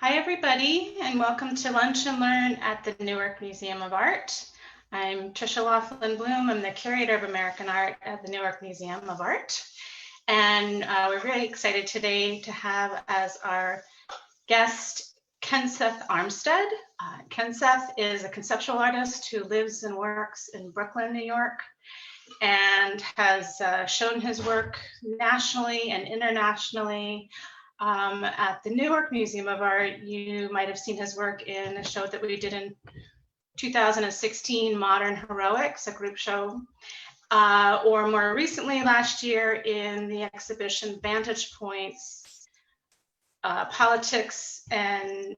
Hi, everybody, and welcome to Lunch and Learn at the Newark Museum of Art. I'm Tricia Laughlin Bloom. I'm the Curator of American Art at the Newark Museum of Art. And we're very excited today to have as our guest Kenseth Armstead. Kenseth is a conceptual artist who lives and works in Brooklyn, New York, and has shown his work nationally and internationally. At the Newark Museum of Art, you might have seen his work in a show that we did in 2016, Modern Heroics, a group show, or more recently last year in the exhibition Vantage Points, Politics and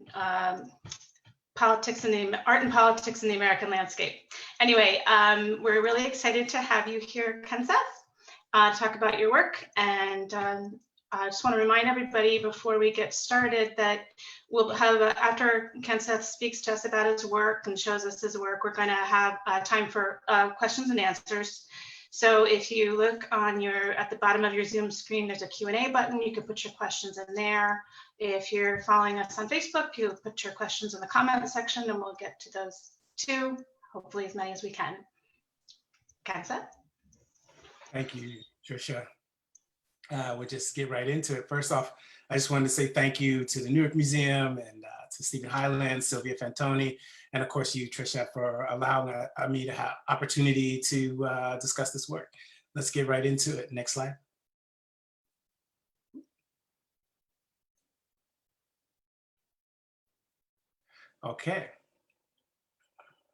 Politics in the Art and Politics in the American Landscape. Anyway, we're really excited to have you here, Kenseth, talk about your work. And I just want to remind everybody before we get started that we'll have, after Kenseth speaks to us about his work and shows us his work, we're going to have time for questions and answers. So if you look on at the bottom of your Zoom screen, there's a Q&A button. You can put your questions in there. If you're following us on Facebook, you'll put your questions in the comment section and we'll get to those too, hopefully as many as we can. Kenseth? Thank you, Tricia. We'll just get right into it. First off, I just wanted to say thank you to the Newark Museum and to Stephen Highland, Sylvia Fantoni, and of course you, Tricia, for allowing me to have opportunity to discuss this work. Let's get right into it. Next slide. Okay.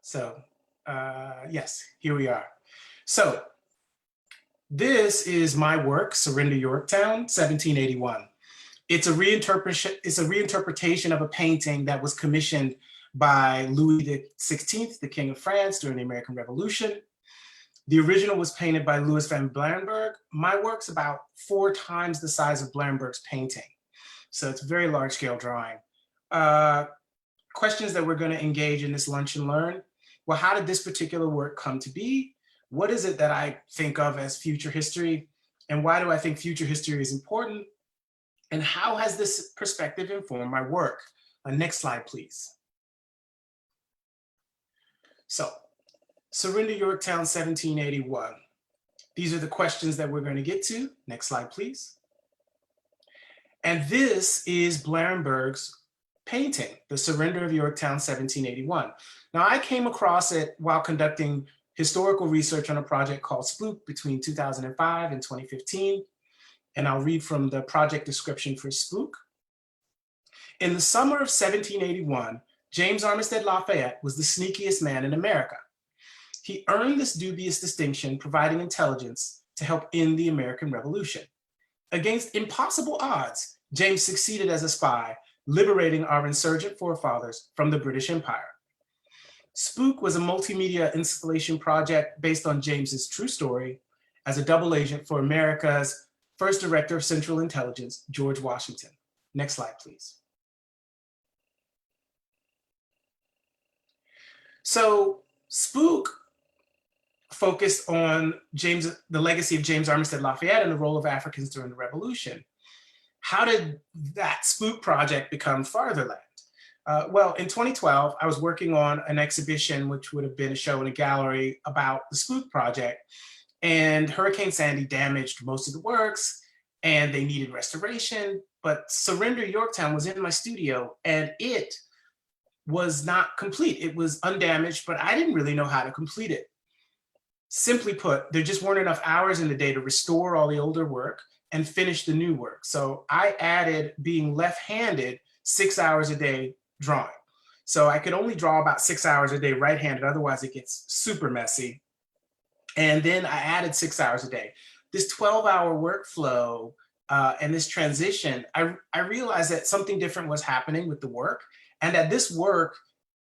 So, yes, here we are. So, this is my work, Surrender Yorktown, 1781. It's a reinterpretation of a painting that was commissioned by Louis XVI, the King of France, during the American Revolution. The original was painted by Louis van Blauenberg. My work's about 4 times the size of Blauenberg's painting. So it's a very large scale drawing. Questions that we're going to engage in this lunch and learn. Well, how did this particular work come to be? What is it that I think of as future history? And why do I think future history is important? And how has this perspective informed my work? Next slide, please. So, Surrender Yorktown, 1781. These are the questions that we're going to get to. Next slide, please. And this is Blauenberg's painting, The Surrender of Yorktown, 1781. Now, I came across it while conducting historical research on a project called Spook between 2005 and 2015. And I'll read from the project description for Spook. In the summer of 1781, James Armstead Lafayette was the sneakiest man in America. He earned this dubious distinction, providing intelligence to help end the American Revolution. Against impossible odds, James succeeded as a spy, liberating our insurgent forefathers from the British Empire. Spook was a multimedia installation project based on James's true story as a double agent for America's first director of Central Intelligence, George Washington. Next slide, please. So Spook focused on the legacy of James Armstead Lafayette and the role of Africans during the Revolution. How did that Spook project become Fartherland? Well, in 2012, I was working on an exhibition, which would have been a show in a gallery about the Spook project, and Hurricane Sandy damaged most of the works and they needed restoration, but Surrender Yorktown was in my studio and it was not complete. It was undamaged, but I didn't really know how to complete it. Simply put, there just weren't enough hours in the day to restore all the older work and finish the new work. So I added being left-handed 6 hours a day drawing. So I could only draw about 6 hours a day right-handed, otherwise it gets super messy. And then I added 6 hours a day. This 12-hour workflow and this transition, I realized that something different was happening with the work, and that this work,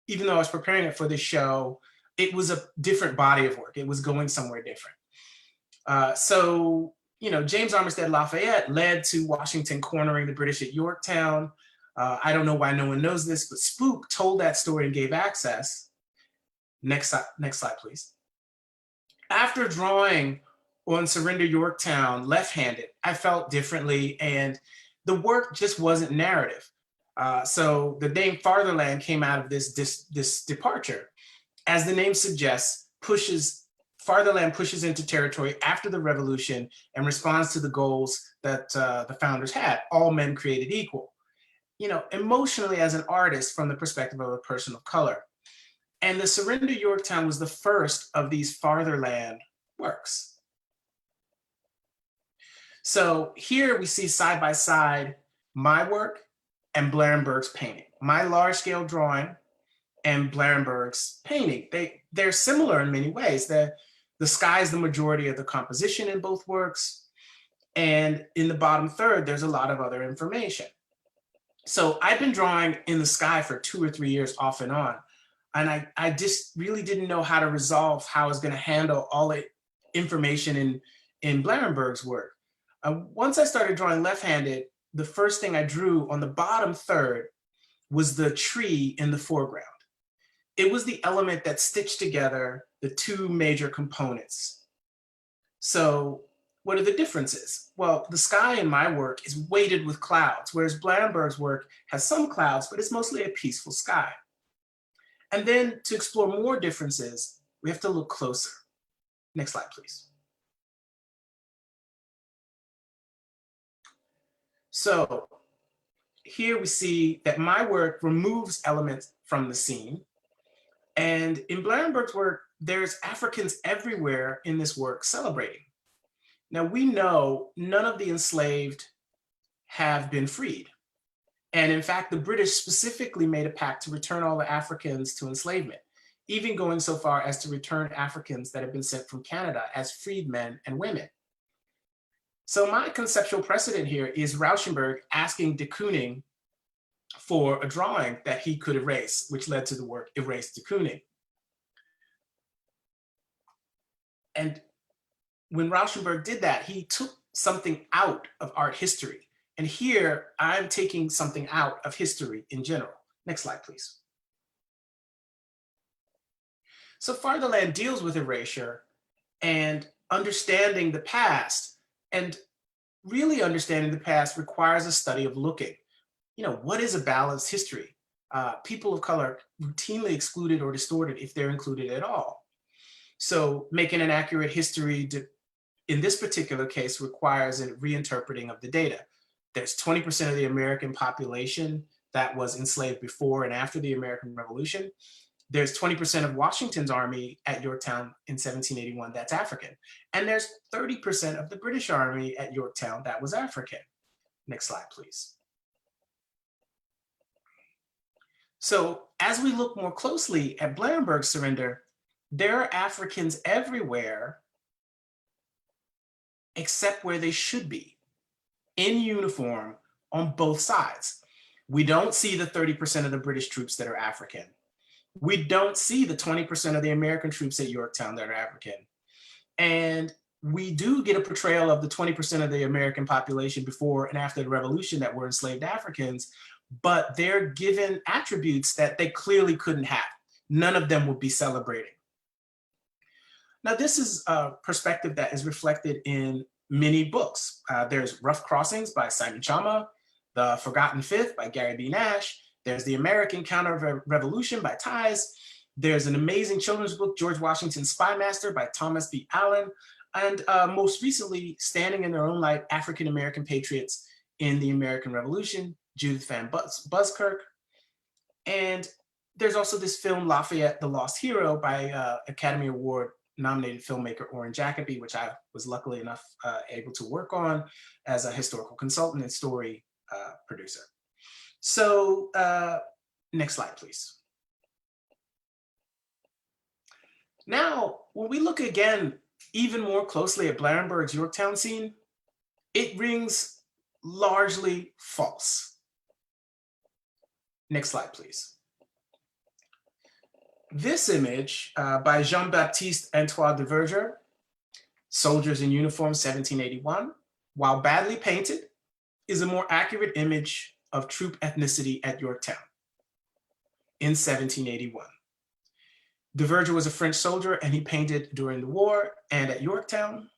even though I was preparing it for this show, it was a different body of work. It was going somewhere different. So, you know, James Armstead Lafayette led to Washington cornering the British at Yorktown. I don't know why no one knows this, but Spook told that story and gave access. Next slide, please. After drawing on Surrender Yorktown left-handed, I felt differently, and the work just wasn't narrative. So the name Fatherland came out of this departure. As the name suggests, Fatherland pushes into territory after the revolution and responds to the goals that the founders had, all men created equal. You know, emotionally as an artist from the perspective of a person of color. And the Surrender Yorktown was the first of these Fatherland works. So here we see side by side my work and Blarenberg's painting, my large scale drawing and Blarenberg's painting. They're similar in many ways. The sky is the majority of the composition in both works. And in the bottom third, there's a lot of other information. So I've been drawing in the sky for 2 or 3 years off and on. And I just really didn't know how to resolve how I was going to handle all the information in Blarenberg's work. Once I started drawing left-handed, the first thing I drew on the bottom third was the tree in the foreground. It was the element that stitched together the two major components. So what are the differences? Well, the sky in my work is weighted with clouds, whereas Blarenberg's work has some clouds, but it's mostly a peaceful sky. And then to explore more differences, we have to look closer. Next slide, please. So here we see that my work removes elements from the scene. And in Blarenberg's work, there's Africans everywhere in this work celebrating. Now we know none of the enslaved have been freed. And in fact, the British specifically made a pact to return all the Africans to enslavement, even going so far as to return Africans that have been sent from Canada as freedmen and women. So my conceptual precedent here is Rauschenberg asking de Kooning for a drawing that he could erase, which led to the work Erase de Kooning. And when Rauschenberg did that, he took something out of art history. And here I'm taking something out of history in general. Next slide, please. So Fatherland deals with erasure and understanding the past. And really understanding the past requires a study of looking. You know, what is a balanced history? People of color routinely excluded or distorted if they're included at all. So making an accurate history in this particular case requires a reinterpreting of the data. There's 20% of the American population that was enslaved before and after the American Revolution. There's 20% of Washington's army at Yorktown in 1781 that's African. And there's 30% of the British army at Yorktown that was African. Next slide, please. So as we look more closely at Blarenberg's surrender, there are Africans everywhere except where they should be, in uniform on both sides. We don't see the 30% of the British troops that are African. We don't see the 20% of the American troops at Yorktown that are African. And we do get a portrayal of the 20% of the American population before and after the revolution that were enslaved Africans, but they're given attributes that they clearly couldn't have. None of them would be celebrating. Now, this is a perspective that is reflected in many books. There's Rough Crossings by Simon Chama, The Forgotten Fifth by Gary B. Nash. There's The American Counter-Revolution by Ties. There's an amazing children's book, George Washington's Spy Master by Thomas B. Allen. And most recently, Standing in Their Own Light, African-American Patriots in the American Revolution, Judith Van Buskirk. And there's also this film, Lafayette, the Lost Hero by Academy Award nominated filmmaker Orrin Jacoby, which I was luckily enough able to work on as a historical consultant and story producer. So next slide, please. Now, when we look again, even more closely at Blarenberg's Yorktown scene, it rings largely false. Next slide, please. This image by Jean-Baptiste Antoine de Verger, Soldiers in Uniform, 1781, while badly painted, is a more accurate image of troop ethnicity at Yorktown in 1781. De Verger was a French soldier and he painted during the war and at Yorktown.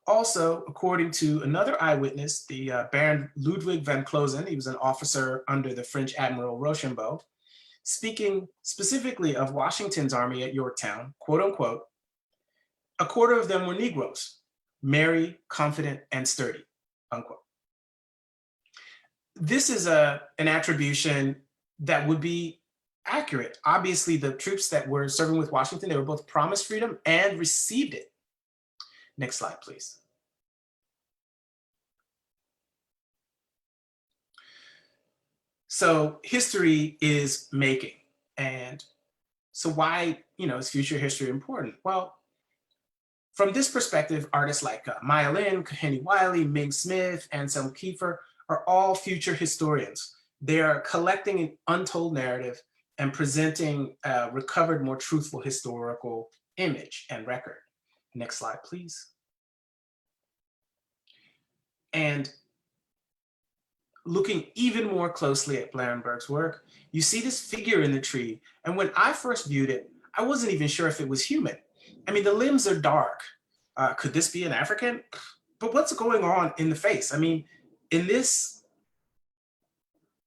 Also, according to another eyewitness, the Baron Ludwig van Closen, he was an officer under the French Admiral Rochambeau, speaking specifically of Washington's army at Yorktown, quote unquote, a quarter of them were Negroes, merry, confident, and sturdy, unquote. This is an attribution that would be accurate. Obviously, the troops that were serving with Washington, they were both promised freedom and received it. Next slide, please. So history is making. And so why, is future history important? Well, from this perspective, artists like Maya Lin, Henny Wiley, Ming Smith, Anselm Kiefer are all future historians. They are collecting an untold narrative and presenting a recovered, more truthful historical image and record. Next slide, please. And looking even more closely at Blarenberg's work, you see this figure in the tree. And when I first viewed it, I wasn't even sure if it was human. I mean, the limbs are dark. Could this be an African? But what's going on in the face? I mean, in this,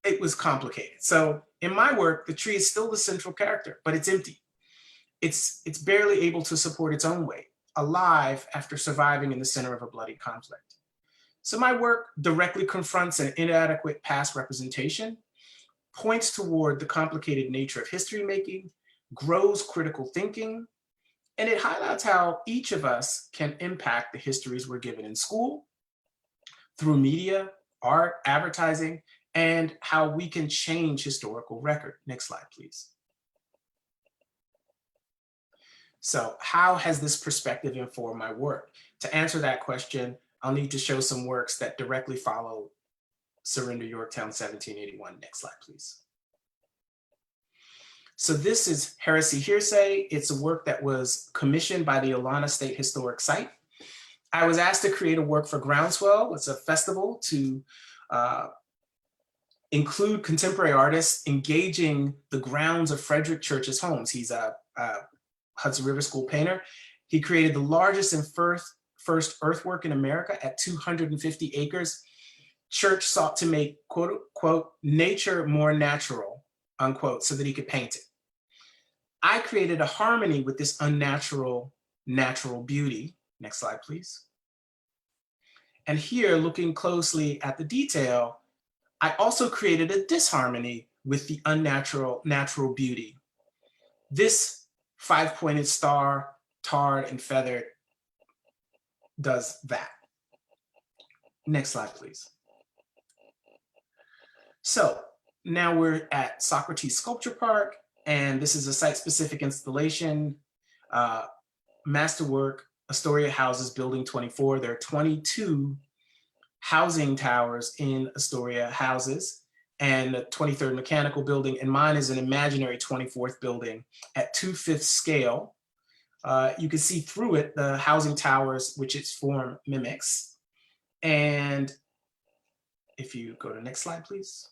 it was complicated. So in my work, the tree is still the central character, but it's empty. It's barely able to support its own weight, alive after surviving in the center of a bloody conflict. So my work directly confronts an inadequate past representation, points toward the complicated nature of history making, grows critical thinking, and it highlights how each of us can impact the histories we're given in school, through media, art, advertising, and how we can change historical record. Next slide, please. So how has this perspective informed my work? To answer that question, I'll need to show some works that directly follow Surrender Yorktown 1781. Next slide, please. So this is Heresy Hearsay. It's a work that was commissioned by the Ilana State Historic Site. I was asked to create a work for Groundswell. It's a festival to include contemporary artists engaging the grounds of Frederick Church's homes. He's a Hudson River School painter. He created the largest and first earthwork in America at 250 acres. Church sought to make, quote unquote, nature more natural, unquote, so that he could paint it. I created a harmony with this unnatural, natural beauty. Next slide, please. And here, looking closely at the detail, I also created a disharmony with the unnatural, natural beauty. This 5-pointed star, tarred and feathered, does that. Next slide, please. So now we're at Socrates Sculpture Park, and this is a site-specific installation, masterwork, Astoria Houses, Building 24. There are 22 housing towers in Astoria Houses and a 23rd Mechanical Building, and mine is an imaginary 24th building at 2/5 scale. You can see through it the housing towers, which its form mimics. And if you go to the next slide, please.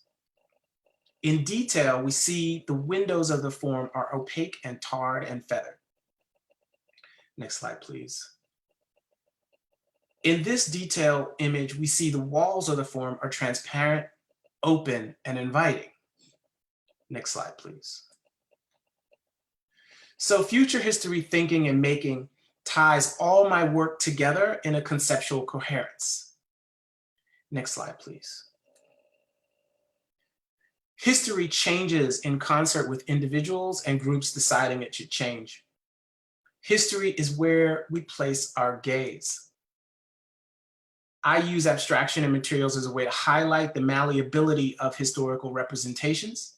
In detail, we see the windows of the form are opaque and tarred and feathered. Next slide, please. In this detailed image, we see the walls of the form are transparent, open, and inviting. Next slide, please. So future history thinking and making ties all my work together in a conceptual coherence. Next slide, please. History changes in concert with individuals and groups deciding it should change. History is where we place our gaze. I use abstraction and materials as a way to highlight the malleability of historical representations.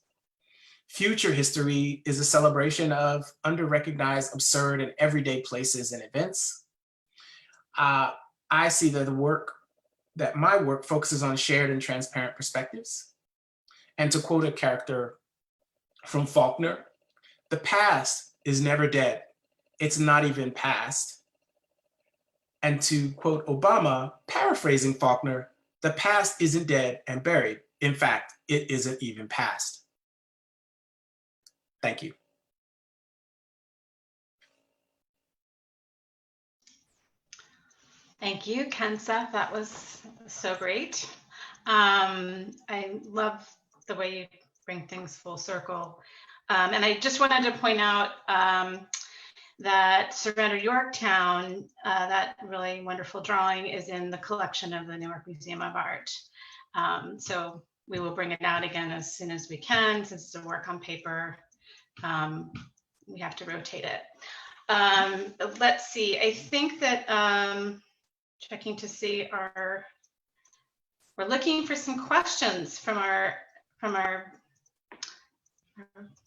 Future history is a celebration of under-recognized, absurd, and everyday places and events. I see that my work focuses on shared and transparent perspectives. And to quote a character from Faulkner, the past is never dead. It's not even past. And to quote Obama, paraphrasing Faulkner, the past isn't dead and buried. In fact, it isn't even past. Thank you. Thank you, Kenseth. That was so great. I love the way you bring things full circle. And I just wanted to point out that Surrender Yorktown, that really wonderful drawing, is in the collection of the Newark Museum of Art. So we will bring it out again as soon as we can, since it's a work on paper. We have to rotate it. Let's see, I think that checking to see we're looking for some questions from our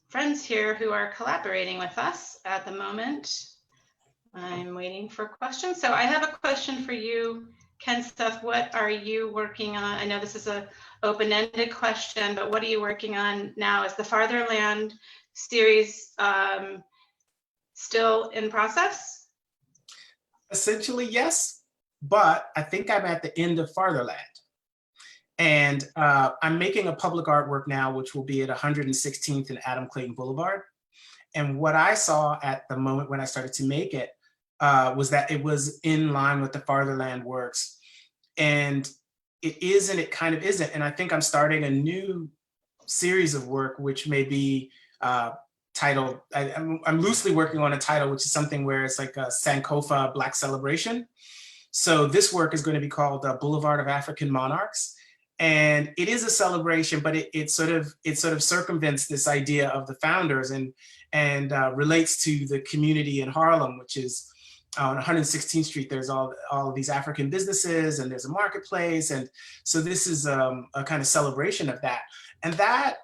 friends here who are collaborating with us at the moment. I'm waiting for questions. So I have a question for you, Kenseth. What are you working on? I know this is an open-ended question, but what are you working on now? Is the Fartherland series still in process? Essentially, yes, but I think I'm at the end of Fartherland. And I'm making a public artwork now, which will be at 116th and Adam Clayton Boulevard. And what I saw at the moment when I started to make it was that it was in line with the Fartherland works. And it is and it kind of isn't. And I think I'm starting a new series of work, which may be titled, I'm loosely working on a title, which is something where it's like a Sankofa Black celebration. So this work is going to be called Boulevard of African Monarchs. And it is a celebration, but it sort of circumvents this idea of the founders and relates to the community in Harlem, which is on 116th Street. There's all of these African businesses, and there's a marketplace, and so this is a kind of celebration of that. And that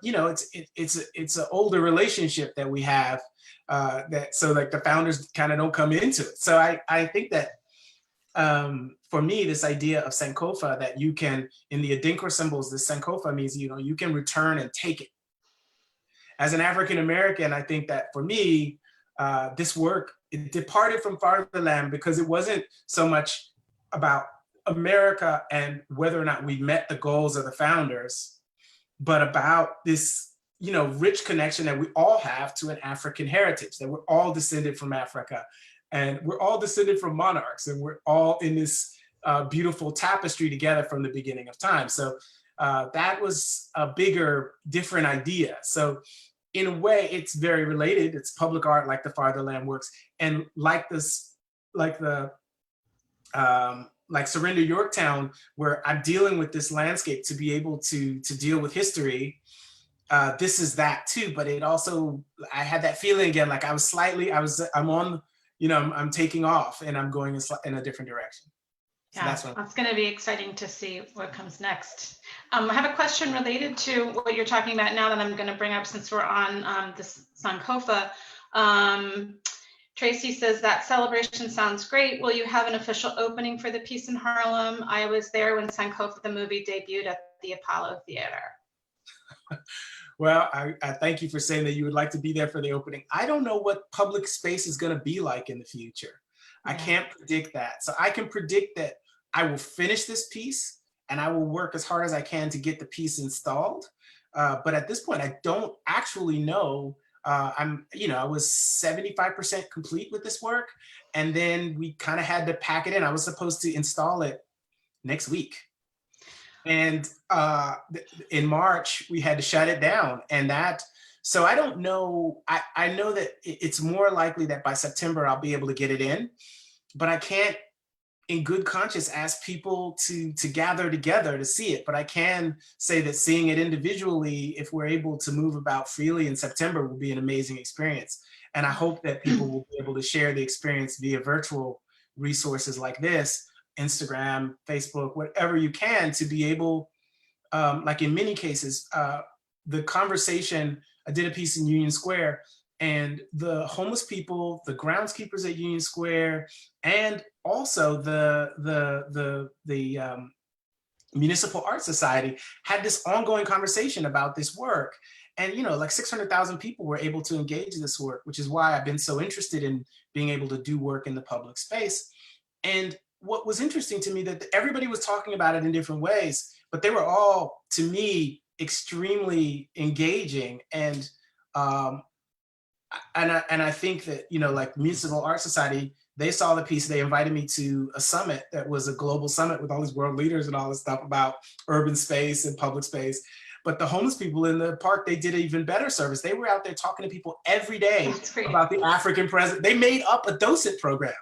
you know, it's an older relationship that we have that so like the founders kind of don't come into it. So I think that. For me, this idea of Sankofa, that you can, in the Adinkra symbols, this Sankofa means, you know, you can return and take it. As an African-American, I think that for me, this work, it departed from Fartherland because it wasn't so much about America and whether or not we met the goals of the founders, but about this, you know, rich connection that we all have to an African heritage, that we're all descended from Africa. And we're all descended from monarchs, and we're all in this beautiful tapestry together from the beginning of time. So that was a bigger, different idea. So in a way, it's very related. It's public art like the Fartherland works, and like this, like the like Surrender Yorktown, where I'm dealing with this landscape to be able to deal with history. This is that too, but it also, I had that feeling again, like I'm on. You know, I'm taking off and I'm going in a different direction. So yeah, that's going to be exciting to see what comes next. I have a question related to what you're talking about now that I'm going to bring up since we're on this Sankofa. Tracy says that celebration sounds great. Will you have an official opening for the piece in Harlem? I was there when Sankofa the movie debuted at the Apollo Theater. Well, I thank you for saying that you would like to be there for the opening. I don't know what public space is going to be like in the future. Yeah. I can't predict that. So I can predict that I will finish this piece and I will work as hard as I can to get the piece installed. But at this point, I don't actually know. I was 75% complete with this work. And then we kind of had to pack it in. I was supposed to install it next week. And in March, we had to shut it down. And so I don't know, I know that it's more likely that by September, I'll be able to get it in, but I can't, in good conscience, ask people to gather together to see it. But I can say that seeing it individually, if we're able to move about freely in September, will be an amazing experience. And I hope that people will be able to share the experience via virtual resources like this, Instagram, Facebook, whatever you can, to be able, like in many cases, the conversation, I did a piece in Union Square, and the homeless people, the groundskeepers at Union Square, and also the Municipal Art Society had this ongoing conversation about this work. And, you know, like 600,000 people were able to engage in this work, which is why I've been so interested in being able to do work in the public space. And what was interesting to me, that everybody was talking about it in different ways, but they were all, to me, extremely engaging. And I think that, you know, like Municipal Art Society, They saw the piece, they invited me to a summit that was a global summit with all these world leaders and all this stuff about urban space and public space. But the homeless people in the park, they did an even better service. They were out there talking to people every day about the African president. They made up a docent program.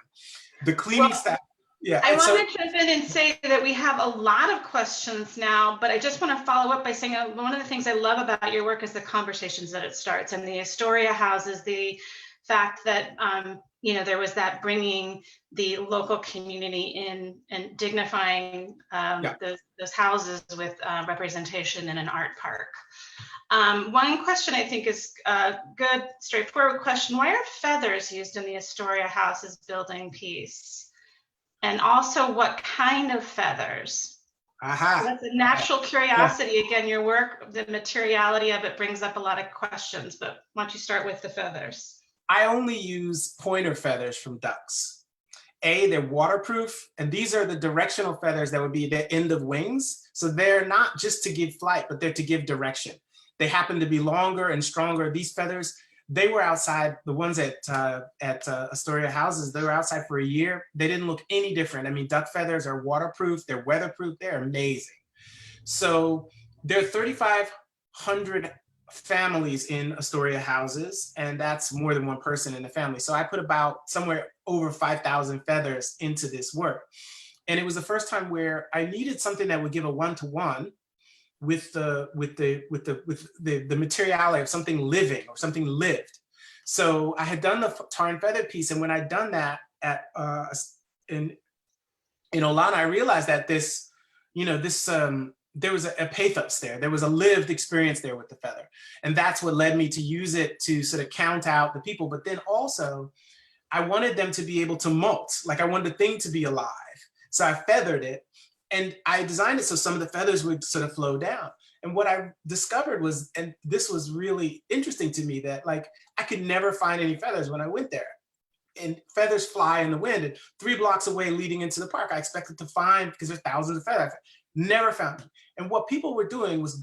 The cleaning staff. Yeah. I want to jump in and say that we have a lot of questions now, but I just want to follow up by saying one of the things I love about your work is the conversations that it starts, and the Astoria houses, the fact that there was that bringing the local community in and dignifying those houses with representation in an art park. One question I think is a good, straightforward question. Why are feathers used in the Astoria houses building piece? And also, what kind of feathers? Aha. So that's a natural curiosity. Again, your work, the materiality of it brings up a lot of questions, but why don't you start with the feathers? I only use pointer feathers from ducks. They're waterproof, and these are the directional feathers that would be the end of wings. So they're not just to give flight, but they're to give direction. They happen to be longer and stronger. These feathers, they were outside, the ones at Astoria houses, they were outside for a year. They didn't look any different. I mean, duck feathers are waterproof, they're weatherproof, they're amazing. So there are 3,500 families in Astoria houses, and that's more than one person in the family. So I put about somewhere over 5,000 feathers into this work. And it was the first time where I needed something that would give a one-to-one with the materiality of something living or something lived. So I had done the tar and feather piece, and when I'd done that in Olana, I realized that there was a pathos there. There was a lived experience there with the feather. And that's what led me to use it to sort of count out the people. But then also, I wanted them to be able to molt. Like, I wanted the thing to be alive. So I feathered it, and I designed it so some of the feathers would sort of flow down. And what I discovered was, and this was really interesting to me, that like, I could never find any feathers when I went there. And feathers fly in the wind, and 3 blocks away leading into the park, I expected to find, because there's thousands of feathers, never found them. And what people were doing was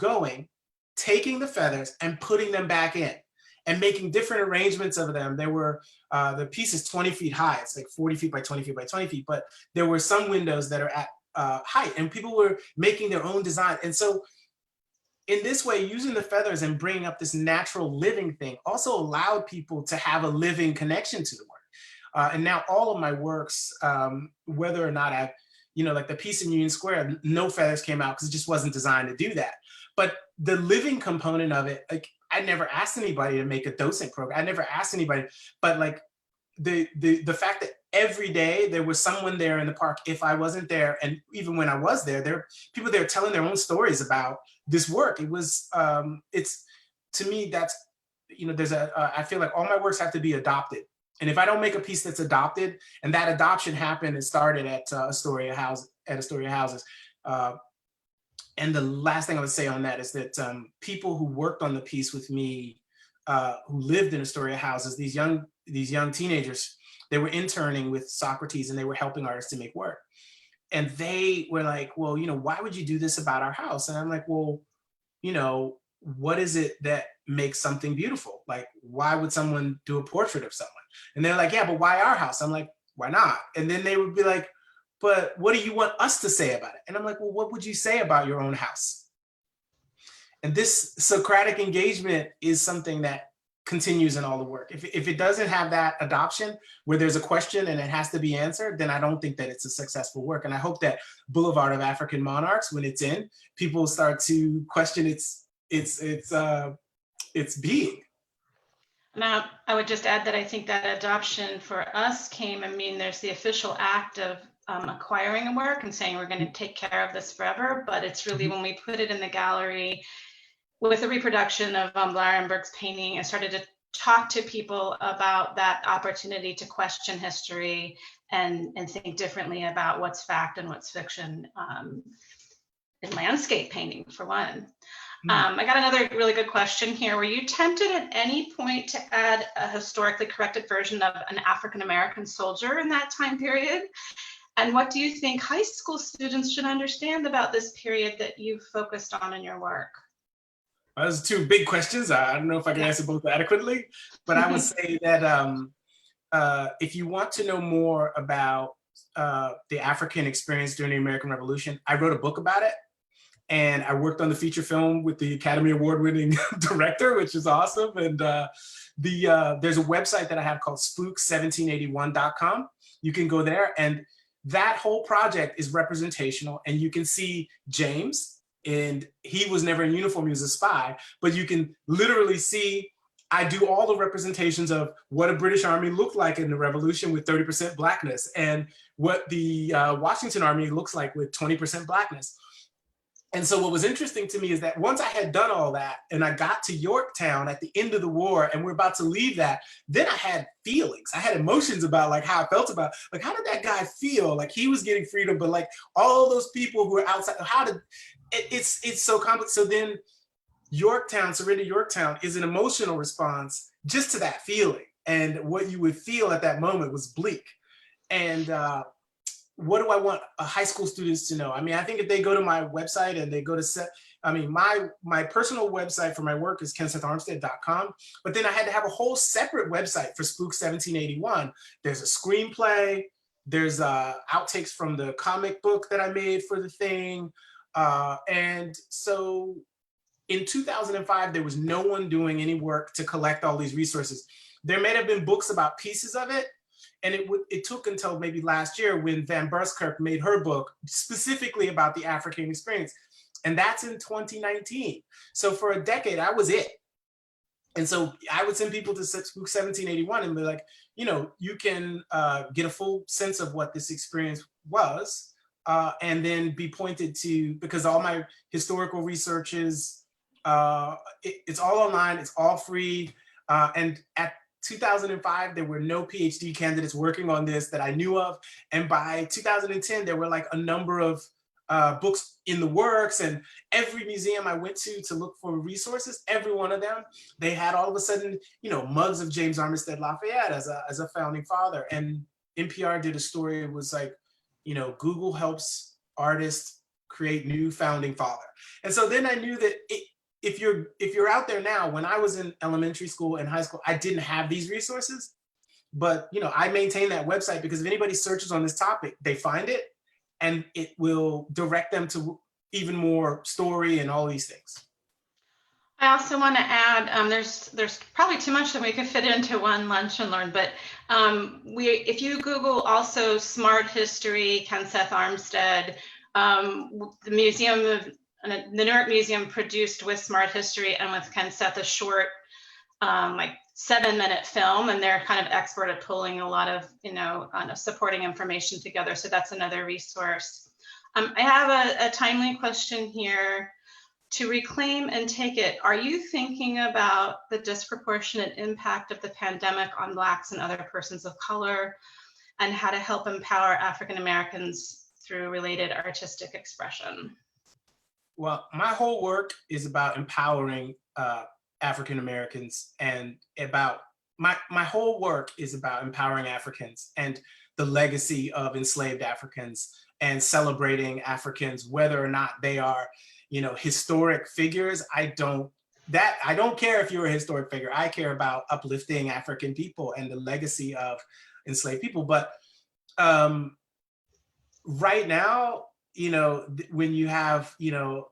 taking the feathers and putting them back in and making different arrangements of them. There were, the piece is 20 feet high. It's like 40 feet by 20 feet by 20 feet, but there were some windows that are at height, and people were making their own design. And so in this way, using the feathers and bringing up this natural living thing also allowed people to have a living connection to the work. And now all of my works, whether or not like the piece in Union Square, no feathers came out because it just wasn't designed to do that. But the living component of it, like, I never asked anybody to make a docent program. I never asked anybody, but like the fact that every day there was someone there in the park, if I wasn't there, and even when I was there were people there telling their own stories about this work. It was, it's, to me, that's, I feel like all my works have to be adopted. And if I don't make a piece that's adopted, and that adoption happened and started at Astoria houses. And the last thing I would say on that is that people who worked on the piece with me, who lived in Astoria houses, these young teenagers, they were interning with Socrates, and they were helping artists to make work. And they were like, well, why would you do this about our house? And I'm like, well, what is it that makes something beautiful? Like, why would someone do a portrait of someone? And they're like, yeah, but why our house? I'm like, why not? And then they would be like, but what do you want us to say about it? And I'm like, well, what would you say about your own house? And this Socratic engagement is something that continues in all the work. If it doesn't have that adoption where there's a question and it has to be answered, then I don't think that it's a successful work. And I hope that Boulevard of African Monarchs, when it's in, people start to question its being. Now, I would just add that I think that adoption for us came, there's the official act of acquiring a work and saying we're going to take care of this forever, but it's really when we put it in the gallery with a reproduction of Blarenberg's painting and started to talk to people about that opportunity to question history and think differently about what's fact and what's fiction in landscape painting, for one. I got another really good question here. Were you tempted at any point to add a historically corrected version of an African-American soldier in that time period? And what do you think high school students should understand about this period that you've focused on in your work? Those are 2 big questions. I don't know if I can answer both adequately, but I would say that if you want to know more about the African experience during the American Revolution, I wrote a book about it. And I worked on the feature film with the Academy Award-winning director, which is awesome. And there's a website that I have called spook1781.com. You can go there, and that whole project is representational. And you can see James, and he was never in uniform, he was a spy, but you can literally see, I do all the representations of what a British army looked like in the Revolution with 30% blackness, and what the Washington Army looks like with 20% blackness. And so what was interesting to me is that once I had done all that and I got to Yorktown at the end of the war and we're about to leave that, then I had feelings. I had emotions about like how I felt about, like, how did that guy feel? Like he was getting freedom, but like all those people who were outside, how did, it's so complex. So then Yorktown, Surrender Yorktown is an emotional response just to that feeling. And what you would feel at that moment was bleak. And what do I want high school students to know? I mean, I think if they go to my website and they go to my personal website for my work is KensethArmstead.com, but then I had to have a whole separate website for Spook 1781. There's a screenplay, there's outtakes from the comic book that I made for the thing. And so in 2005, there was no one doing any work to collect all these resources. There may have been books about pieces of it, and it took until maybe last year when Van Buskirk made her book specifically about the African experience. And that's in 2019. So for a decade, I was it. And so I would send people to Spook 1781 and be like, you know, you can get a full sense of what this experience was, and then be pointed to, because all my historical research is, it's all online, it's all free. And at 2005, there were no PhD candidates working on this that I knew of. And by 2010, there were like a number of books in the works, and every museum I went to look for resources, every one of them, they had all of a sudden, you know, mugs of James Armstead Lafayette as a founding father. And NPR did a story, it was like, you know, Google helps artists create new founding father. And so then I knew that if you're out there now, when I was in elementary school and high school, I didn't have these resources, but you know, I maintain that website because if anybody searches on this topic, they find it and it will direct them to even more story and all these things. I also want to add, there's probably too much that we could fit into one lunch and learn, but if you Google also Smart History, Kenseth Armstead, the Museum of the New York Museum produced with Smart History and with Kenseth a short, like 7-minute film, and they're kind of expert at pulling a lot of, you know, supporting information together. So that's another resource. I have a timely question here. To reclaim and take it, are you thinking about the disproportionate impact of the pandemic on Blacks and other persons of color, and how to help empower African Americans through related artistic expression? Well, my whole work is about empowering African Americans, and about my whole work is about empowering Africans and the legacy of enslaved Africans and celebrating Africans, whether or not they are, you know, historic figures. I don't care if you're a historic figure. I care about uplifting African people and the legacy of enslaved people. But right now, you know, when you have, you know,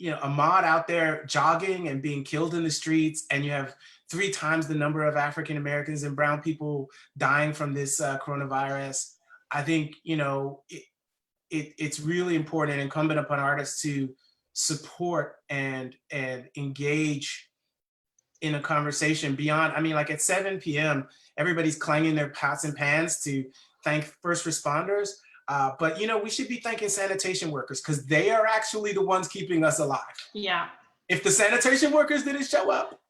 Ahmaud out there jogging and being killed in the streets, and you have 3 times the number of African Americans and brown people dying from this coronavirus, I think, you know, it's really important and incumbent upon artists to support and engage in a conversation beyond, I mean, like at 7 p.m., everybody's clanging their pots and pans to thank first responders. But, you know, we should be thanking sanitation workers because they are actually the ones keeping us alive. Yeah. If the sanitation workers didn't show up,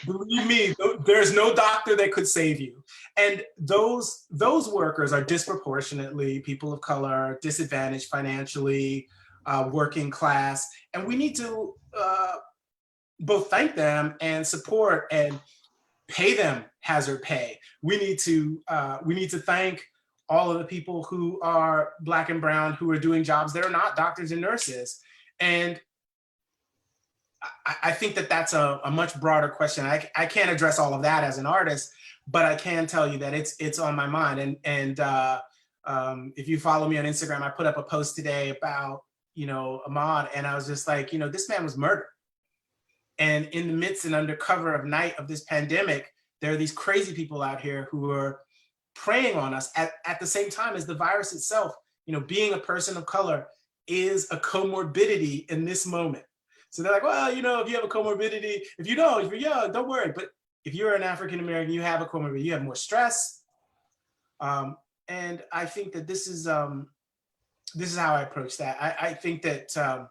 believe me, there's no doctor that could save you. And those workers are disproportionately people of color, disadvantaged financially, working class. And we need to both thank them and support and pay them hazard pay. We need to thank all of the people who are Black and brown who are doing jobs that are not doctors and nurses. And I think that that's a much broader question. I can't address all of that as an artist, but I can tell you that it's on my mind. And if you follow me on Instagram, I put up a post today about, Ahmaud, and I was just like, this man was murdered. And in the midst and under cover of night of this pandemic, there are these crazy people out here who are preying on us at the same time as the virus itself. Being a person of color is a comorbidity in this moment. So they're like, well, if you have a comorbidity, if you're young, don't worry. But if you're an African American, you have a comorbidity, you have more stress. And I think that this is how I approach that. I think that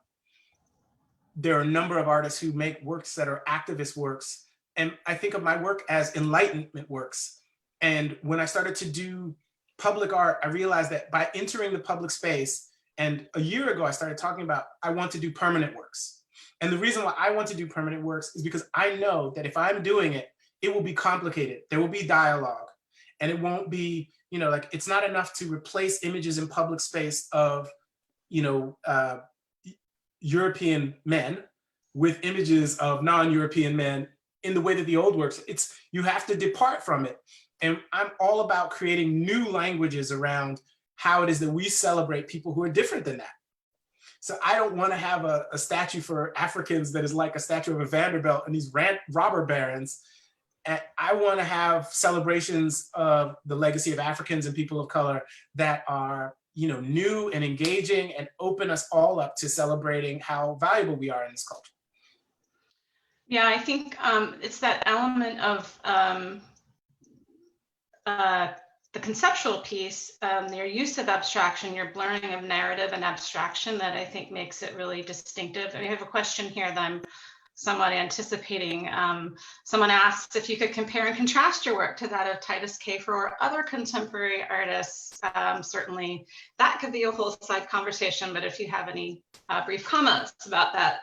there are a number of artists who make works that are activist works. And I think of my work as enlightenment works. And when I started to do public art, I realized that by entering the public space, and a year ago, I started talking about, I want to do permanent works. And the reason why I want to do permanent works is because I know that if I'm doing it, it will be complicated. There will be dialogue, and it won't be, it's not enough to replace images in public space of, European men with images of non-European men in the way that the old works. You have to depart from it. And I'm all about creating new languages around how it is that we celebrate people who are different than that. So I don't want to have a statue for Africans that is like a statue of a Vanderbilt and these robber barons. And I want to have celebrations of the legacy of Africans and people of color that are, new and engaging and open us all up to celebrating how valuable we are in this culture. Yeah, I think it's that element of the conceptual piece, your use of abstraction, your blurring of narrative and abstraction that I think makes it really distinctive. I have a question here that I'm somewhat anticipating. Someone asks if you could compare and contrast your work to that of Titus Kafer or other contemporary artists. Certainly that could be a whole side conversation, but if you have any brief comments about that.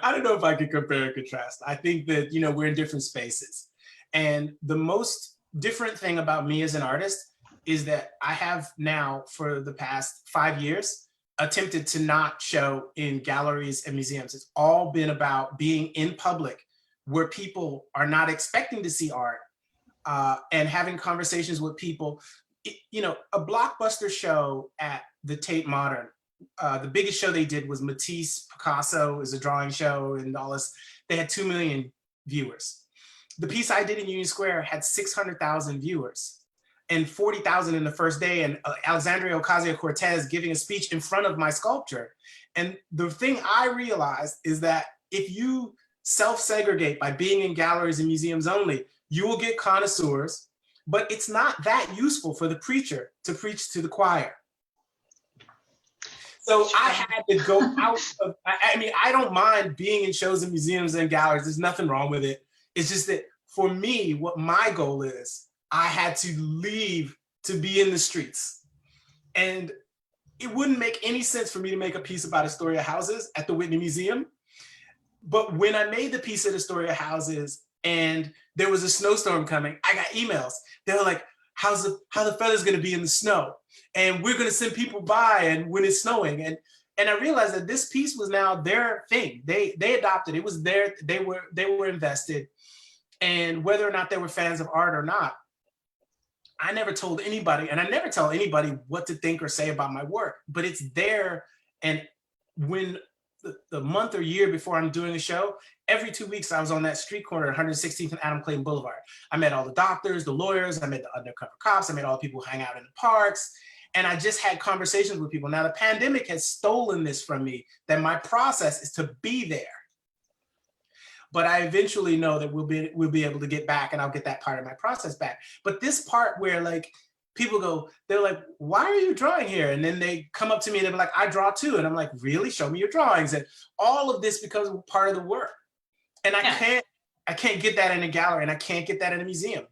I don't know if I could compare and contrast. I think that, we're in different spaces. And the most different thing about me as an artist is that I have now, for the past 5 years, attempted to not show in galleries and museums. It's all been about being in public where people are not expecting to see art and having conversations with people. A blockbuster show at the Tate Modern, the biggest show they did was Matisse Picasso, is a drawing show and all this. They had 2 million viewers. The piece I did in Union Square had 600,000 viewers and 40,000 in the first day, and Alexandria Ocasio-Cortez giving a speech in front of my sculpture. And the thing I realized is that if you self-segregate by being in galleries and museums only, you will get connoisseurs, but it's not that useful for the preacher to preach to the choir. So I had to go out of, I don't mind being in shows and museums and galleries. There's nothing wrong with it. It's just that for me, what my goal is, I had to leave to be in the streets. And it wouldn't make any sense for me to make a piece about Astoria houses at the Whitney Museum. But when I made the piece at Astoria houses and there was a snowstorm coming, I got emails. They were like, how the feathers gonna be in the snow? And we're gonna send people by and when it's snowing. And I realized that this piece was now their thing. They adopted it. It was their, they were invested. And whether or not they were fans of art or not, I never told anybody, and I never tell anybody what to think or say about my work, but it's there. And when the month or year before I'm doing a show, every 2 weeks I was on that street corner at 116th and Adam Clayton Boulevard. I met all the doctors, the lawyers, I met the undercover cops, I met all the people who hang out in the parks, and I just had conversations with people. Now the pandemic has stolen this from me, that my process is to be there. But I eventually know that we'll be able to get back, and I'll get that part of my process back. But this part where like people go, they're like, why are you drawing here? And then they come up to me and they're like, I draw too. And I'm like, really? Show me your drawings. And all of this becomes part of the work. And I can't get that in a gallery, and I can't get that in a museum.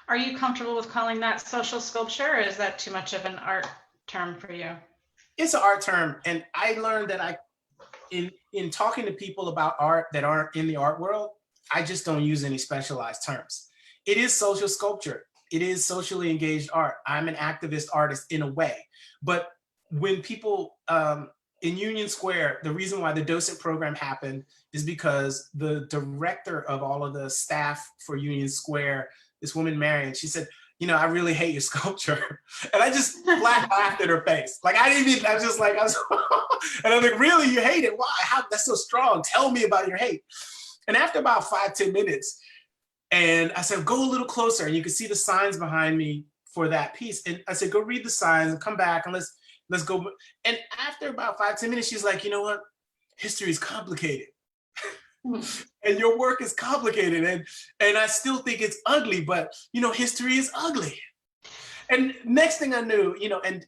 Are you comfortable with calling that social sculpture, or is that too much of an art term for you? It's an art term. And I learned that in talking to people about art that aren't in the art world, I just don't use any specialized terms. It is social sculpture. It is socially engaged art. I'm an activist artist in a way. But when people in Union Square, the reason why the docent program happened is because the director of all of the staff for Union Square, this woman, Marion, she said, you know, I really hate your sculpture. And I just flat laughed in her face. Like, I didn't even, I was just like, and I'm like, really, you hate it? Why? How? That's so strong. Tell me about your hate. And after about 5-10 minutes, and I said, go a little closer, and you can see the signs behind me for that piece. And I said, go read the signs and come back and let's go. And after about 5-10 minutes, she's like, you know what? History is complicated. And your work is complicated. And I still think it's ugly, but you know, history is ugly. And next thing I knew, you know, and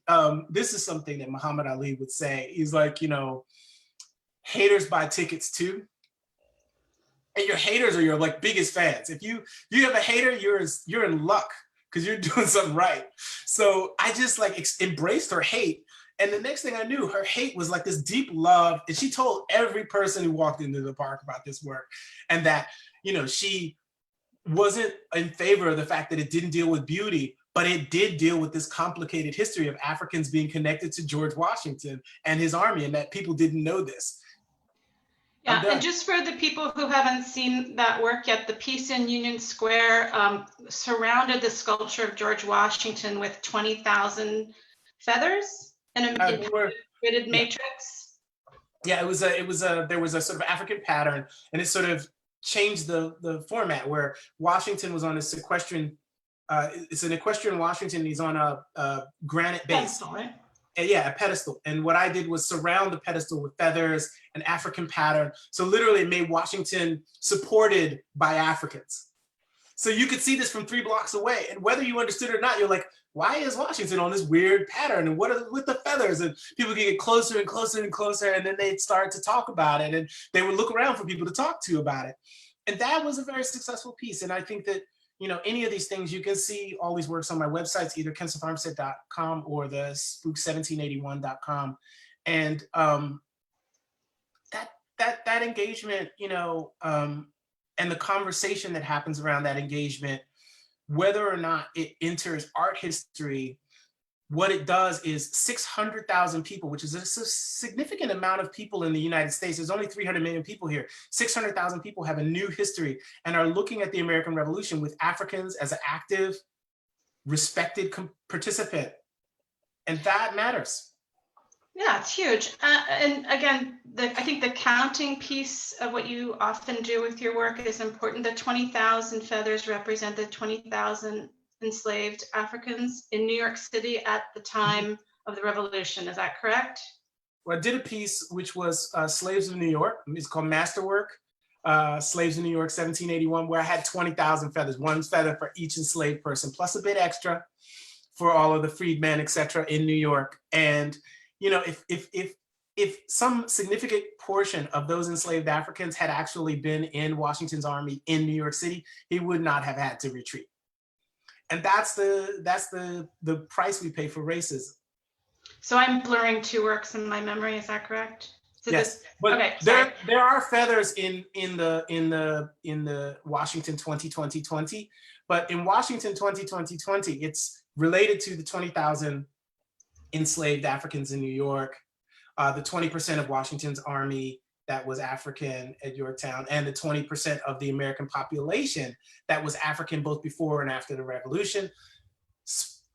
this is something that Muhammad Ali would say. He's like, you know, haters buy tickets too. And your haters are your like biggest fans. If you have a hater, you're in luck because you're doing something right. So I just like embraced her hate. And the next thing I knew, her hate was like this deep love. And she told every person who walked into the park about this work, and that, you know, she wasn't in favor of the fact that it didn't deal with beauty, but it did deal with this complicated history of Africans being connected to George Washington and his army, and that people didn't know this. Yeah, and just for the people who haven't seen that work yet, the piece in Union Square surrounded the sculpture of George Washington with 20,000 feathers in a gridded matrix. Yeah, there was a sort of African pattern, and it sort of changed the format where Washington was on a equestrian. It's an equestrian Washington. He's on a granite base. Pedestal, right? Yeah, a pedestal. And what I did was surround the pedestal with feathers, an African pattern. So literally it made Washington supported by Africans. So you could see this from 3 blocks away. And whether you understood it or not, you're like, why is Washington on this weird pattern? And what are with the feathers? And people could get closer and closer and closer. And then they'd start to talk about it. And they would look around for people to talk to about it. And that was a very successful piece. And I think that, you know, any of these things, you can see all these works on my websites, either KensethArmstead.com or the Spook1781.com. And that engagement, you know, and the conversation that happens around that engagement, whether or not it enters art history, what it does is 600,000 people, which is a significant amount of people in the United States. There's only 300 million people here. 600,000 people have a new history and are looking at the American Revolution with Africans as an active, respected participant. And that matters. Yeah, it's huge. And again, I think the counting piece of what you often do with your work is important. The 20,000 feathers represent the 20,000 enslaved Africans in New York City at the time of the Revolution. Is that correct? Well, I did a piece which was Slaves of New York. It's called Masterwork, Slaves of New York, 1781, where I had 20,000 feathers, 1 feather for each enslaved person, plus a bit extra for all of the freedmen, et cetera, in New York. And, you know, if some significant portion of those enslaved Africans had actually been in Washington's army in New York City, he would not have had to retreat. And that's the price we pay for racism. So I'm blurring 2 works in my memory. Is that correct? So yes, but okay, there are feathers in the Washington 2020, but in Washington 2020, it's related to the 20,000 enslaved Africans in New York, the 20% of Washington's army that was African at Yorktown, and the 20% of the American population that was African both before and after the Revolution.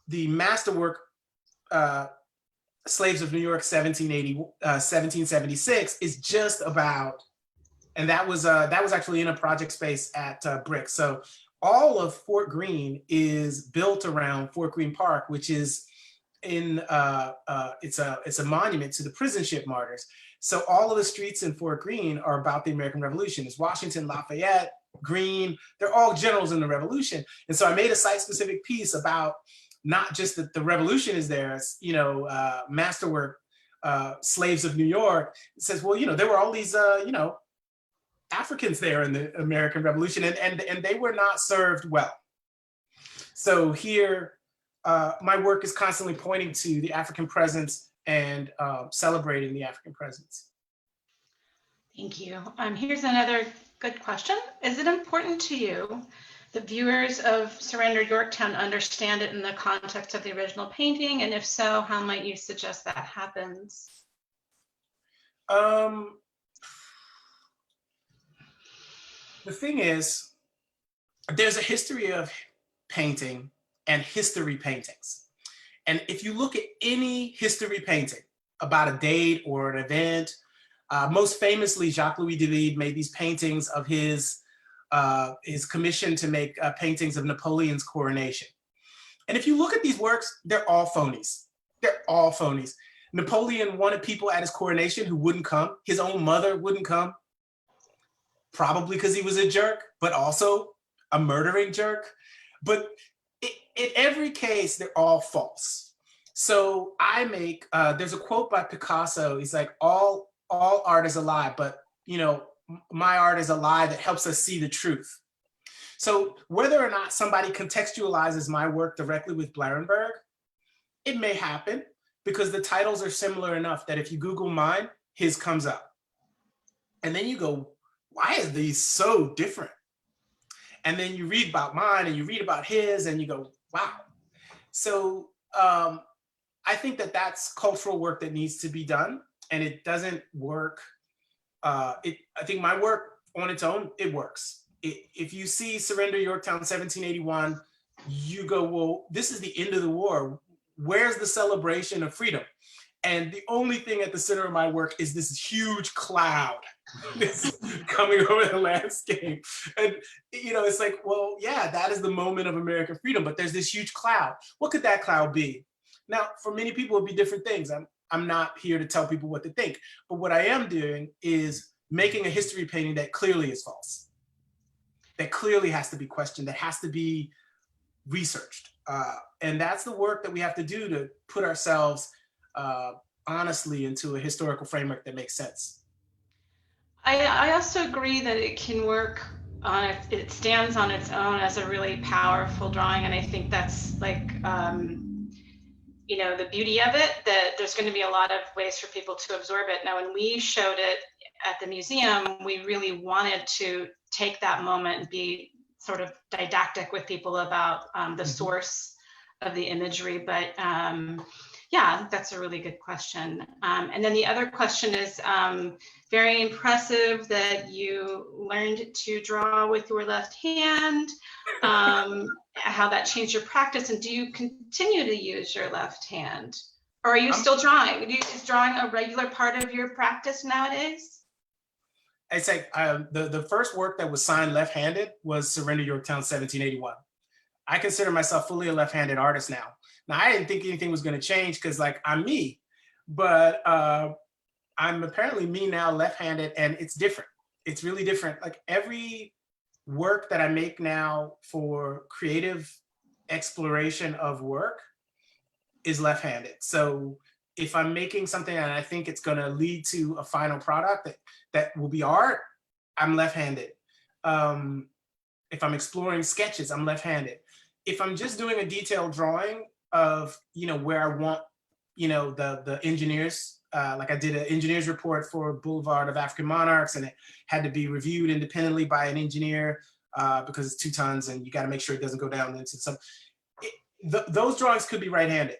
The masterwork, Slaves of New York, 1776, is just about, and that was actually in a project space at Brick. So all of Fort Greene is built around Fort Greene Park, which is in it's a monument to the prison ship martyrs. So all of the streets in Fort Greene are about the American Revolution. It's Washington, Lafayette, Greene, they're all generals in the Revolution. And so I made a site-specific piece about not just that the Revolution is there, you know, masterwork, Slaves of New York. It says, well, you know, there were all these, you know, Africans there in the American Revolution, and they were not served well. So here, my work is constantly pointing to the African presence and celebrating the African presence. Thank you. Here's another good question. Is it important to you that viewers of Surrender Yorktown understand it in the context of the original painting? And if so, how might you suggest that happens? The thing is, there's a history of painting and history paintings. And if you look at any history painting about a date or an event, most famously, Jacques-Louis David made these paintings of his commission to make paintings of Napoleon's coronation. And if you look at these works, they're all phonies. They're all phonies. Napoleon wanted people at his coronation who wouldn't come. His own mother wouldn't come, probably because he was a jerk, but also a murdering jerk. But in every case, they're all false. So I make, there's a quote by Picasso. He's like, all art is a lie, but my art is a lie that helps us see the truth. So whether or not somebody contextualizes my work directly with Blarenberg, it may happen because the titles are similar enough that if you Google mine, his comes up. And then you go, why are these so different? And then you read about mine and you read about his and you go, wow. So I think that that's cultural work that needs to be done, and it doesn't work. I think my work on its own, it works. If you see Surrender Yorktown 1781, you go, well, this is the end of the war. Where's the celebration of freedom? And the only thing at the center of my work is this huge cloud that's coming over the landscape. And, it's like, well, yeah, that is the moment of American freedom, but there's this huge cloud. What could that cloud be? Now, for many people, it'd be different things. I'm not here to tell people what to think, but what I am doing is making a history painting that clearly is false, that clearly has to be questioned, that has to be researched. And that's the work that we have to do to put ourselves honestly into a historical framework that makes sense. I also agree that it can work on it stands on its own as a really powerful drawing, and I think that's like the beauty of it, that there's going to be a lot of ways for people to absorb it. Now, when we showed it at the museum, we really wanted to take that moment and be sort of didactic with people about the source of the imagery. But yeah, that's a really good question. And then the other question is very impressive that you learned to draw with your left hand, how that changed your practice, and do you continue to use your left hand? Or are you still drawing? Is drawing a regular part of your practice nowadays? I'd say the first work that was signed left-handed was Surrender Yorktown 1781. I consider myself fully a left-handed artist now. Now, I didn't think anything was going to change because, I'm me, but I'm apparently me now, left-handed, and it's different. It's really different. Like every work that I make now for creative exploration of work is left-handed. So if I'm making something and I think it's going to lead to a final product that will be art, I'm left-handed. If I'm exploring sketches, I'm left-handed. If I'm just doing a detailed drawing of, where I want, the engineers, like I did an engineer's report for Boulevard of African Monarchs, and it had to be reviewed independently by an engineer because it's 2 tons and you got to make sure it doesn't go down into some, those drawings could be right-handed,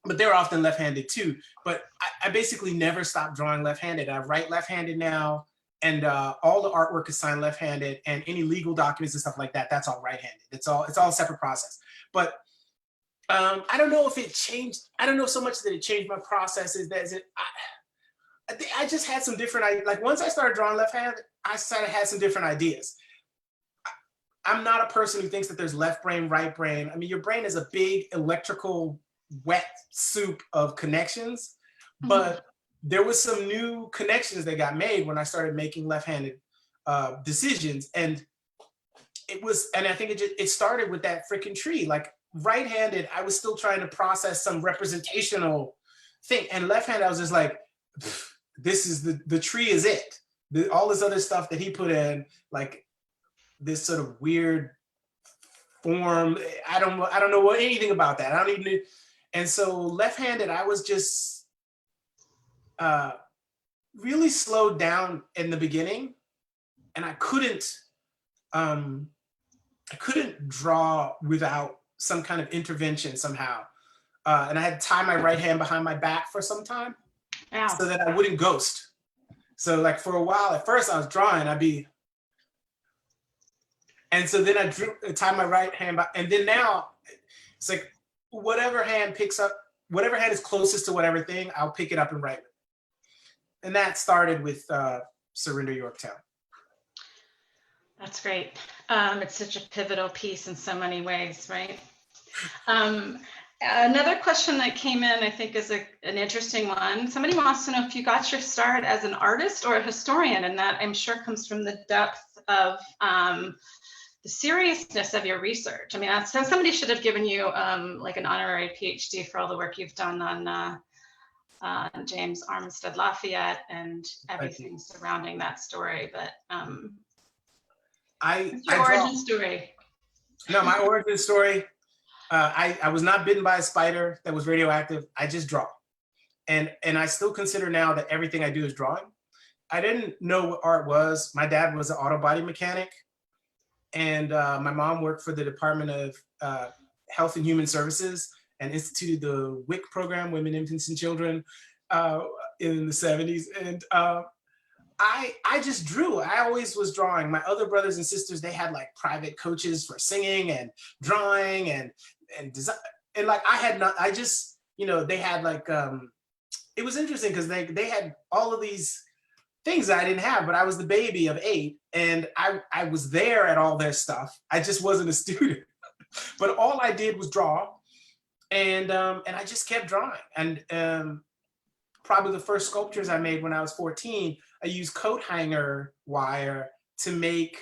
but they're often left-handed too. But I basically never stopped drawing left-handed. I write left-handed now, and all the artwork is signed left-handed, and any legal documents and stuff like that, that's all right-handed. It's all a separate process. But I don't know if it changed. I don't know so much that it changed my process. I just had some different, like once I started drawing left-handed, I had some different ideas. I'm not a person who thinks that there's left brain, right brain. I mean, your brain is a big electrical wet soup of connections, but there was some new connections that got made when I started making left-handed decisions. And I think it started with that freaking tree. Like right-handed, I was still trying to process some representational thing. And left-handed, I was just like, this is the tree is it. All this other stuff that he put in, like this sort of weird form. I don't know anything about that. I don't even. And so left-handed, I was just really slowed down in the beginning, and I couldn't draw without some kind of intervention somehow. And I had to tie my right hand behind my back for some time so that I wouldn't ghost. So like for a while, at first I was drawing, and so then I tied my right hand back, and then now it's like whatever hand is closest to whatever thing, I'll pick it up and write it. And that started with Surrender Yorktown. That's great. It's such a pivotal piece in so many ways, right? Another question that came in, I think, is an interesting one. Somebody wants to know if you got your start as an artist or a historian, and that I'm sure comes from the depth of the seriousness of your research. I mean, so somebody should have given you like an honorary PhD for all the work you've done on James Armstead Lafayette and everything surrounding that story. But your origin story. No, my origin story. I was not bitten by a spider that was radioactive. I just draw, and I still consider now that everything I do is drawing. I didn't know what art was. My dad was an auto body mechanic, and my mom worked for the Department of Health and Human Services and instituted the WIC program, Women, Infants, and Children, in the 70s. And I just drew. I always was drawing. My other brothers and sisters, they had like private coaches for singing and drawing and design. And like I had not, I just, you know, they had like, it was interesting because they had all of these things I didn't have, but I was the baby of 8 and I was there at all their stuff. I just wasn't a student. But all I did was draw, and I just kept drawing. And probably the first sculptures I made when I was 14, I used coat hanger wire to make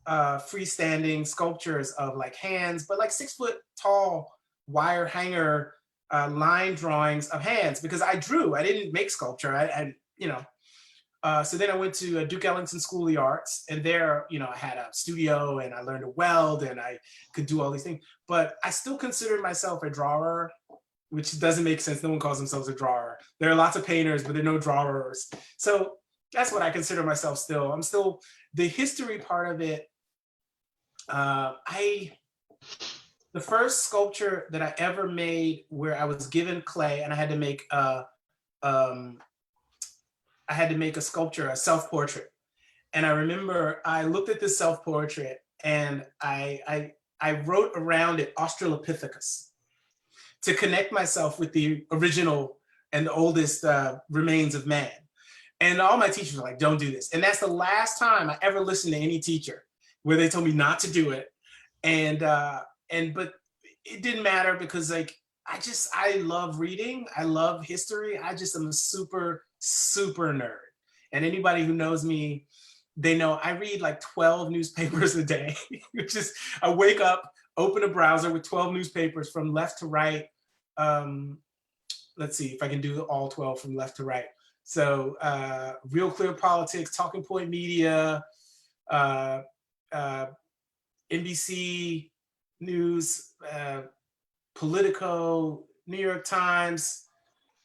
freestanding sculptures of like hands, but like 6 foot tall wire hanger line drawings of hands, because I drew. I didn't make sculpture. I you know. So then I went to Duke Ellington School of the Arts, and there, you know, I had a studio and I learned to weld and I could do all these things, but I still consider myself a drawer, which doesn't make sense. No one calls themselves a drawer. There are lots of painters, but there are no drawers. So that's what I consider myself still. I'm still the history part of it. The first sculpture that I ever made where I was given clay and I had to make a sculpture, a self-portrait. And I remember I looked at this self-portrait and I wrote around it Australopithecus to connect myself with the original and the oldest remains of man. And all my teachers were like, don't do this. And that's the last time I ever listened to any teacher where they told me not to do it. But it didn't matter because like, I love reading. I love history. I just am a super nerd. And anybody who knows me, they know I read like 12 newspapers a day, which is, I wake up, open a browser with 12 newspapers from left to right. Let's see if I can do all 12 from left to right. So Real Clear Politics, Talking Point Media, NBC News, Politico, New York Times,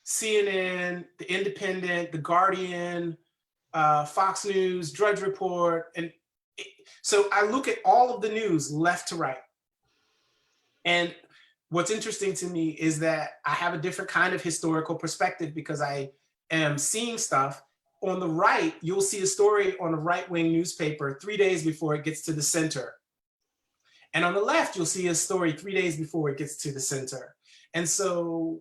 CNN, The Independent, The Guardian, Fox News, Drudge Report. And so I look at all of the news left to right. And what's interesting to me is that I have a different kind of historical perspective because I am seeing stuff. On the right, you'll see a story on a right-wing newspaper 3 days before it gets to the center. And on the left, you'll see a story 3 days before it gets to the center. And so,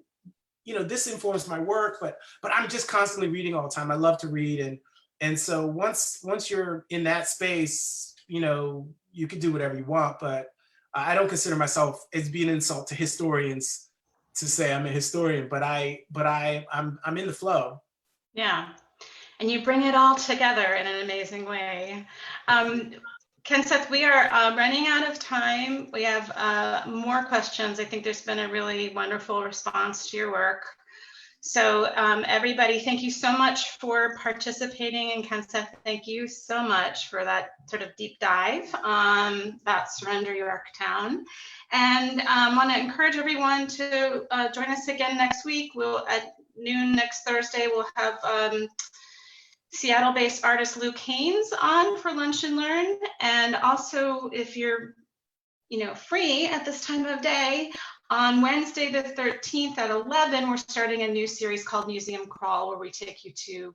you know, this informs my work, but I'm just constantly reading all the time. I love to read. And so once you're in that space, you know, you can do whatever you want, but I don't consider myself, it's being an insult to historians to say I'm a historian, but I'm in the flow. Yeah. And you bring it all together in an amazing way. Kenseth, we are running out of time. We have more questions. I think there's been a really wonderful response to your work. So everybody, thank you so much for participating. And Kenseth, thank you so much for that sort of deep dive about Surrender Yorktown. And I want to encourage everyone to join us again next week. At noon next Thursday, we'll have Seattle-based artist Luke Haynes on for Lunch and Learn. And also, if you're free at this time of day, on Wednesday the 13th at 11, we're starting a new series called Museum Crawl, where we take you to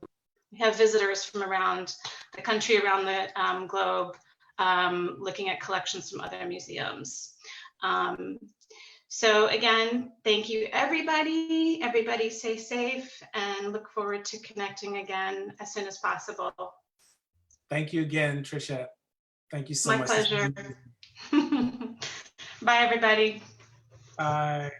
We have visitors from around the country, around the globe, looking at collections from other museums. So again, thank you, everybody. Everybody stay safe, and look forward to connecting again as soon as possible. Thank you again, Tricia. Thank you so much. My pleasure. Bye, everybody. Bye.